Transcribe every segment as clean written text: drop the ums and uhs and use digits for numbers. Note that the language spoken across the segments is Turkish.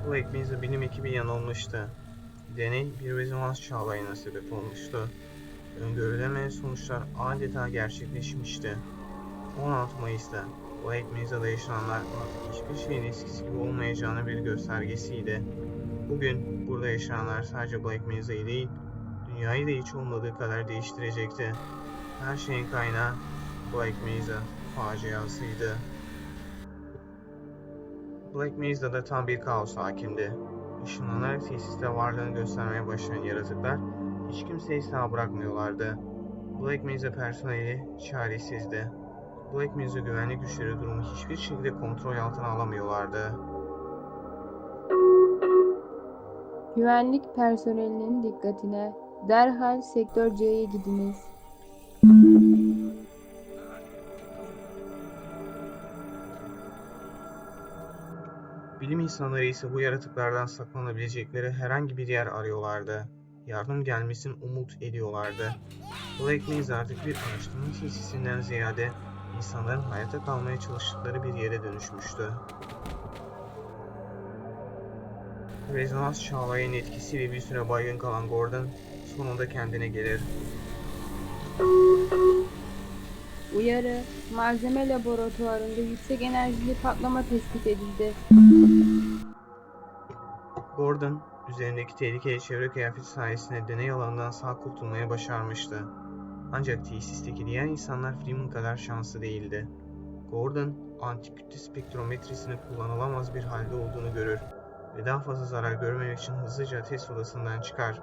Black Mesa bilim ekibi yanılmıştı. Deney bir rezonans çağlayına sebep olmuştu. Öngörülemeyen sonuçlar adeta gerçekleşmişti. 16 Mayıs'ta Black Mesa'da yaşananlar artık hiçbir şeyin eskisi gibi olmayacağını bir göstergesiydi. Bugün burada yaşananlar sadece Black Mesa'yı değil, dünyayı da hiç olmadığı kadar değiştirecekti. Her şeyin kaynağı Black Mesa faciasıydı. Black Mesa'da tam bir kaos hakimdi. Işınlanarak tesiste varlığını göstermeye başlayan yaratıklar hiç kimseyi sağ bırakmıyorlardı. Black Mesa personeli çaresizdi. Black Mesa güvenlik güçleri durumu hiçbir şekilde kontrol altına alamıyorlardı. Güvenlik personelinin dikkatine, derhal Sektör C'ye gidiniz. Bilim insanları ise bu yaratıklardan saklanabilecekleri herhangi bir yer arıyorlardı. Yardım gelmesini umut ediyorlardı. Black Mesa artık bir araştırma tesisinden ziyade insanların hayatta kalmaya çalıştıkları bir yere dönüşmüştü. Rezonans çağlayanın etkisiyle bir süre baygın kalan Gordon sonunda kendine gelir. Uyarı, malzeme laboratuvarında yüksek enerjili patlama tespit edildi. Gordon, üzerindeki tehlikeli çevre kıyafeti sayesinde deney alanından sağ kurtulmaya başarmıştı. Ancak tesisteki diğer insanlar Freeman kadar şanslı değildi. Gordon, antikütle spektrometresini kullanılamaz bir halde olduğunu görür ve daha fazla zarar görmemek için hızlıca test odasından çıkar.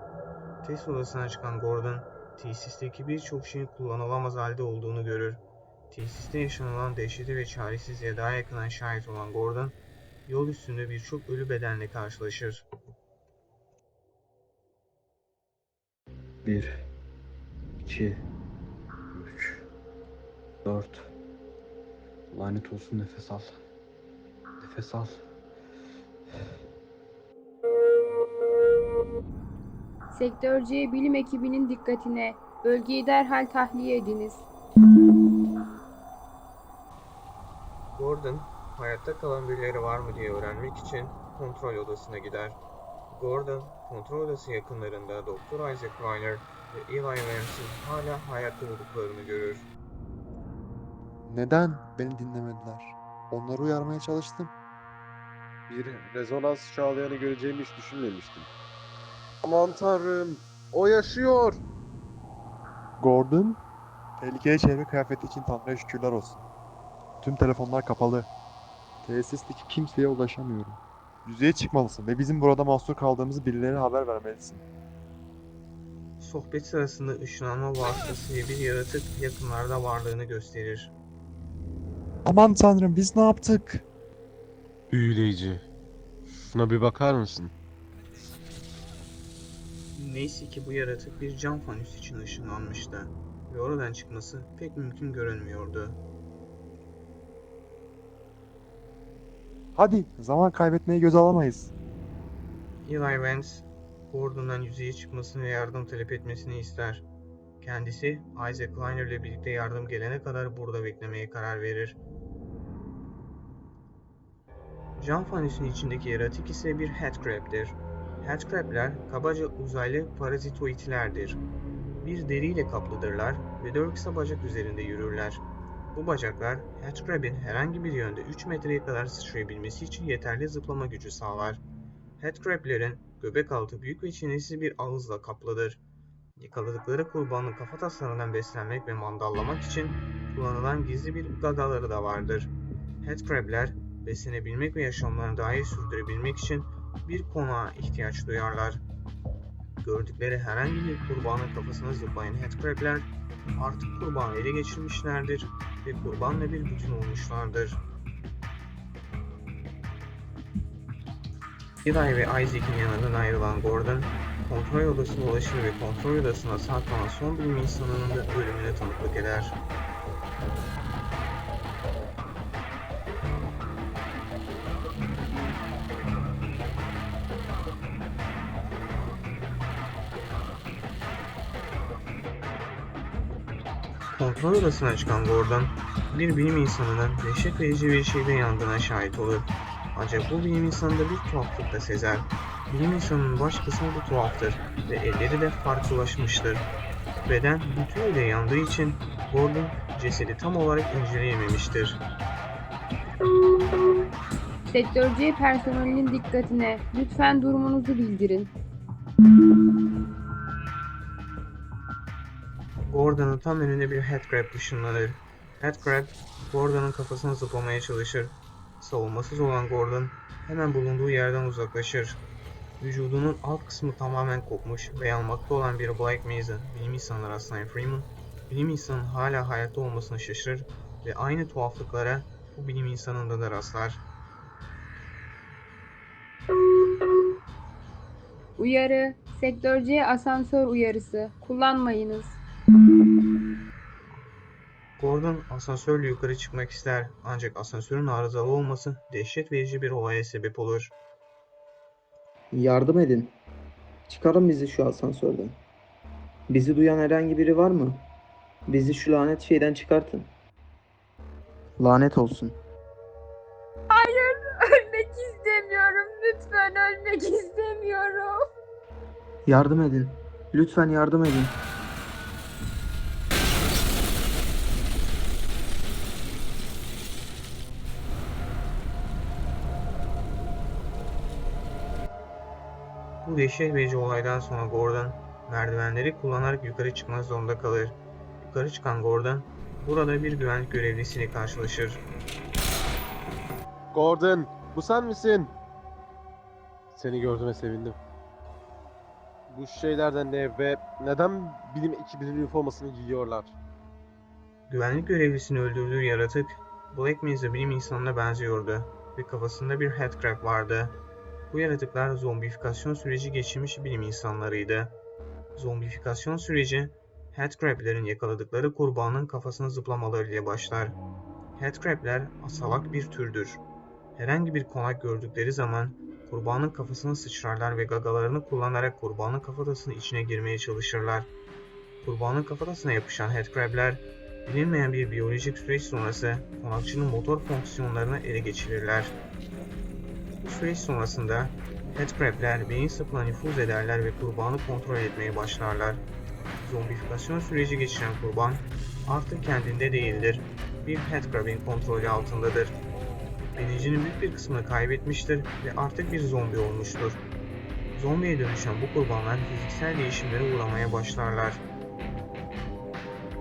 Test odasına çıkan Gordon, tesisteki birçok şeyin kullanılamaz halde olduğunu görür. Tesiste yaşanılan dehşete ve çaresizliğe daha yakından şahit olan Gordon, yol üstünde birçok ölü bedenle karşılaşır. 1, 2, 3, 4. Lanet olsun, nefes al. Nefes al. Sektör C bilim ekibinin dikkatine, bölgeyi derhal tahliye ediniz. Gordon, hayatta kalan birileri var mı diye öğrenmek için kontrol odasına gider. Gordon, kontrol odası yakınlarında Dr. Isaac Reiner ve Eli Vance'in hala hayatta olduklarını görür. Neden beni dinlemediler? Onları uyarmaya çalıştım. Bir rezonans çağlayanı göreceğimi hiç düşünmemiştim. Aman tanrım, o yaşıyor. Gordon, tehlikeli çevre kıyafeti için Tanrı'ya şükürler olsun. Tüm telefonlar kapalı. Tesisteki kimseye ulaşamıyorum. Yüzeye çıkmalısın ve bizim burada mahsur kaldığımızı birilerine haber vermelisin. Sohbet sırasında ışınlanma vasıtasıyla bir yaratık yakınlarda varlığını gösterir. Aman Tanrım, biz ne yaptık? Büyüleyici. Şuna bir bakar mısın? Neyse ki bu yaratık bir cam fanüs için ışınlanmıştı ve oradan çıkması pek mümkün görünmüyordu. Hadi, zaman kaybetmeye göze alamayız. Eli Vance, Gordon'dan yüzeye çıkmasını ve yardım talep etmesini ister. Kendisi, Isaac Reiner ile birlikte yardım gelene kadar burada beklemeye karar verir. Cam fanüsün içindeki yaratık ise bir headcrab'dir. Headcrab'ler kabaca uzaylı parazitoidlerdir. Bir deriyle kaplıdırlar ve 4 kısa bacak üzerinde yürürler. Bu bacaklar headcrab'in herhangi bir yönde 3 metreye kadar sıçrayabilmesi için yeterli zıplama gücü sağlar. Headcrab'lerin göbek altı büyük ve çenesi bir ağızla kaplıdır. Yakaladıkları kurbanın kafataslarından beslenmek ve mandallamak için kullanılan gizli bir gagaları da vardır. Headcrab'ler beslenebilmek ve yaşamlarını daha iyi sürdürebilmek için bir konağa ihtiyaç duyarlar. Gördükleri herhangi bir kurbanın kafasına zıplayan headcrab'ler artık kurbanı ele geçirmişlerdir ve kurbanla bir bütün olmuşlardır. Eli ve Isaac'in yanından ayrılan Gordon, kontrol odasına ulaşır ve kontrol odasına saklanan son bilim insanının da ölümüne tanıklık eder. Kontrol odasına çıkan Gordon, bir bilim insanının dehşet verici bir şeyde yandığına şahit olur. Ancak bu bilim insanında bir tuhaflık da sezer. Bilim insanının baş kısmı da tuhaftır ve elleri de farklılaşmıştır. Beden bütünüyle yandığı için Gordon cesedi tam olarak inceleyememiştir. Sektör C personelinin dikkatine. Lütfen durumunuzu bildirin. Gordon'un tam önünde bir headcrab ışınlanır. Headcrab, Gordon'un kafasına zıplamaya çalışır. Savunmasız olan Gordon hemen bulunduğu yerden uzaklaşır. Vücudunun alt kısmı tamamen kopmuş ve yanmakta olan bir Black Mesa bilim insanı rastlayan Freeman, bilim insanının hala hayatta olmasına şaşırır ve aynı tuhaflıklara bu bilim insanında da rastlar. Uyarı. Sektör C asansör uyarısı. Kullanmayınız. Gordon asansörle yukarı çıkmak ister ancak asansörün arızalı olması dehşet verici bir olaya sebep olur. Yardım edin. Çıkarın bizi şu asansörden. Bizi duyan herhangi biri var mı? Bizi şu lanet şeyden çıkartın. Lanet olsun. Hayır, ölmek istemiyorum. Lütfen ölmek istemiyorum. Yardım edin. Lütfen yardım edin. Bu dehşet verici olaydan sonra Gordon merdivenleri kullanarak yukarı çıkmak zorunda kalır. Yukarı çıkan Gordon burada bir güvenlik görevlisiyle karşılaşır. Gordon, bu sen misin? Seni gördüğüme sevindim. Bu şeylerden ne ve neden bilim ekibinin üniformasını giyiyorlar? Güvenlik görevlisini öldürdüğü yaratık Black Mesa bilim insanına benziyordu ve kafasında bir headcrab vardı. Bu yaratıklar zombifikasyon süreci geçirmiş bilim insanlarıydı. Zombifikasyon süreci headcrab'lerin yakaladıkları kurbanın kafasına zıplamalarıyla başlar. Headcrab'ler asalak bir türdür. Herhangi bir konak gördükleri zaman kurbanın kafasına sıçrarlar ve gagalarını kullanarak kurbanın kafatasının içine girmeye çalışırlar. Kurbanın kafatasına yapışan headcrab'ler bilinmeyen bir biyolojik süreç sonrası konakçının motor fonksiyonlarını ele geçirirler. Bu süreç sonrasında headcrab'ler beyin sapına nüfuz ederler ve kurbanı kontrol etmeye başlarlar. Zombifikasyon süreci geçiren kurban artık kendinde değildir. Bir headcrab'in kontrolü altındadır. Bilincinin büyük bir kısmını kaybetmiştir ve artık bir zombi olmuştur. Zombiye dönüşen bu kurbanlar fiziksel değişimlere uğramaya başlarlar.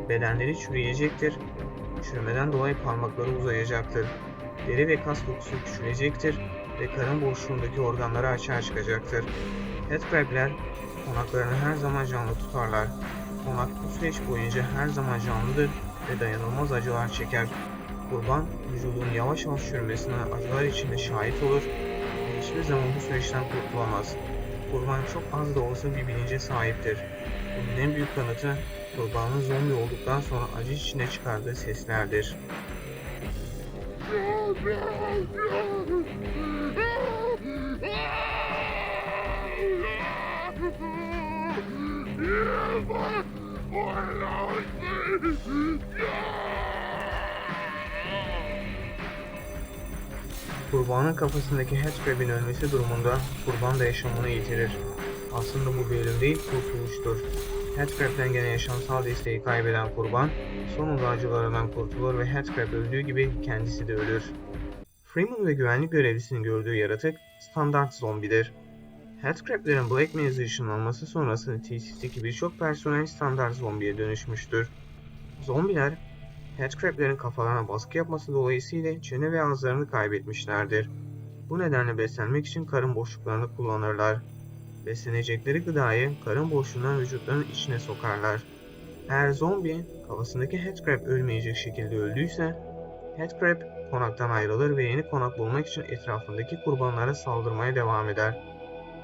Bedenleri çürüyecektir, çürümeden dolayı parmakları uzayacaktır. Deri ve kas dokusu küçülecektir ve karın boşluğundaki organları açığa çıkacaktır. Headcrab'ler konaklarını her zaman canlı tutarlar. Konak bu süreç boyunca her zaman canlıdır ve dayanılmaz acılar çeker. Kurban vücudunun yavaş yavaş çürümesine acılar içinde şahit olur ve hiçbir zaman bu süreçten kurtulamaz. Kurban çok az da olsa bir bilince sahiptir. Bunun en büyük kanıtı kurbanın zombi olduktan sonra acı içinde çıkardığı seslerdir. Kurbanın kafasındaki headcrab'in ölmesi durumunda kurban da yaşamını yitirir. Aslında bu bir ölüm değil, kurtuluştur. Headcrab'den gelen yaşamsal desteği kaybeden kurban, sonunda acılarından kurtulur ve headcrab öldüğü gibi kendisi de ölür. Freeman ve güvenlik görevlisinin gördüğü yaratık standart zombidir. Headcrab'lerin Black Mesa ışınlanması sonrası tesisteki birçok personel standart zombiye dönüşmüştür. Zombiler, headcrab'lerin kafalarına baskı yapması dolayısıyla çene ve ağızlarını kaybetmişlerdir. Bu nedenle beslenmek için karın boşluklarını kullanırlar. Beslenecekleri gıdayı karın boşluğundan vücutlarının içine sokarlar. Eğer zombi kafasındaki headcrab ölmeyecek şekilde öldüyse, headcrab konaktan ayrılır ve yeni konak bulmak için etrafındaki kurbanlara saldırmaya devam eder.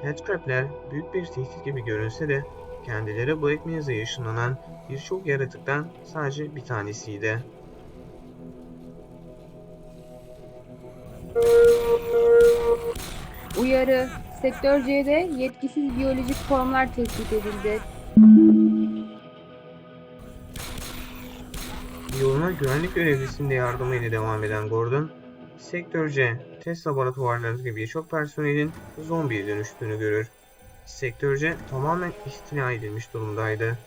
Headcrab'ler büyük bir tehdit gibi görünse de kendileri Black Mesa'ya ışınlanan birçok yaratıktan sadece bir tanesiydi. Uyarı. Sektör C'de yetkisiz biyolojik formlar tespit edildi. Yoluna güvenlik görevlisinin de yardımıyla devam eden Gordon, Sektör C, test laboratuvarlarındaki birçok personelin zombiye dönüştüğünü görür. Sektör C tamamen istila edilmiş durumdaydı.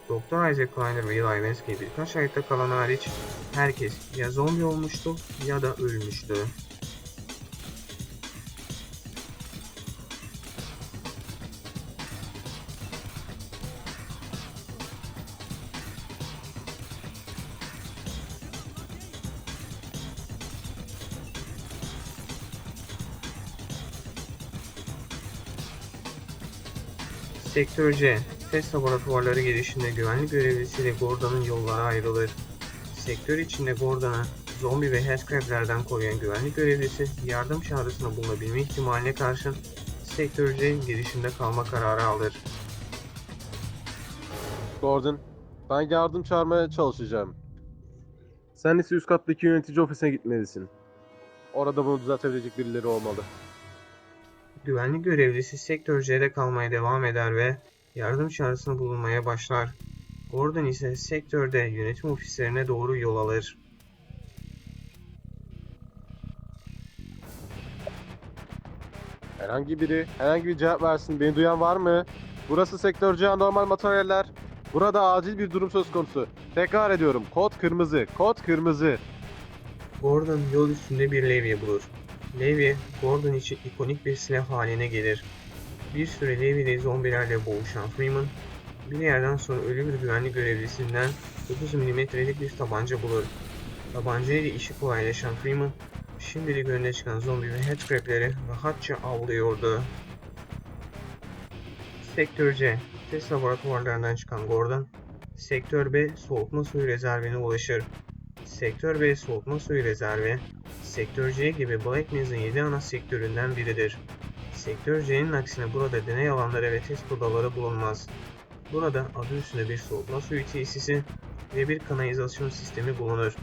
Doktor Isaac Kleiner ve Eli Vance gibi birkaç hayatta kalan hariç herkes ya zombi olmuştu ya da ölmüştü. Sektör C, test laboratuvarları girişinde güvenlik görevlisiyle Gordon'un yolları ayrılır. Sektör içinde Gordon'u zombi ve headcrab'lerden koruyan güvenlik görevlisi yardım çağrısında bulunabilme ihtimaline karşın Sektör C girişinde kalma kararı alır. Gordon, ben yardım çağırmaya çalışacağım. Sen ise üst kattaki yönetici ofisine gitmelisin. Orada bunu düzeltebilecek birileri olmalı. Güvenlik görevlisi Sektör C'de kalmaya devam eder ve yardım çağrısında bulunmaya başlar. Gordon ise sektörde yönetim ofislerine doğru yol alır. Herhangi bir cevap versin. Beni duyan var mı? Burası Sektör C Anormal Materyaller. Burada acil bir durum söz konusu. Tekrar ediyorum. Kod kırmızı. Kod kırmızı. Gordon yol üstünde bir levye bulur. Levye, Gordon için ikonik bir silah haline gelir. Bir süre levyede zombilerle boğuşan Freeman, bir yerden sonra ölü bir güvenlik görevlisinden 9 mm'lik bir tabanca bulur. Tabancayla işi kolaylaşan Freeman, şimdilik önüne çıkan zombi ve headcrab'leri rahatça avlıyordu. Sektör C, test laboratuvarlarından çıkan Gordon, Sektör B soğutma suyu rezervine ulaşır. Sektör B soğutma suyu rezervi, Sektör C gibi Black Mass'ın 7 ana sektöründen biridir. Sektör C'nin aksine burada deney alanları ve test odaları bulunmaz. Burada adı üstünde bir soğutma suyu tesisi ve bir kanalizasyon sistemi bulunur.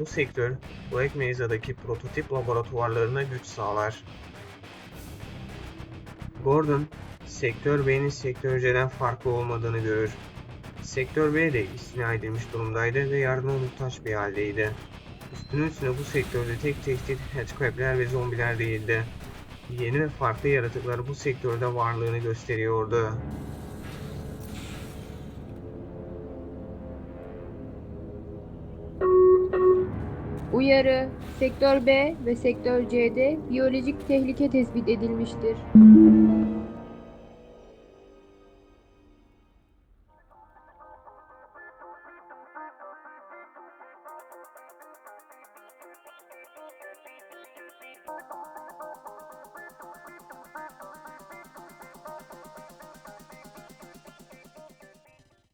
Bu sektör, Black Mesa'daki prototip laboratuvarlarına güç sağlar. Gordon, Sektör B'nin Sektör C'den farklı olmadığını görür. Sektör B de istila edilmiş durumdaydı ve yardıma muhtaç bir haldeydi. Üstüne bu sektörde tek tehdit headcrab'ler ve zombiler değildi. Yeni ve farklı yaratıklar bu sektörde varlığını gösteriyordu. Uyarı: Sektör B ve Sektör C'de biyolojik tehlike tespit edilmiştir.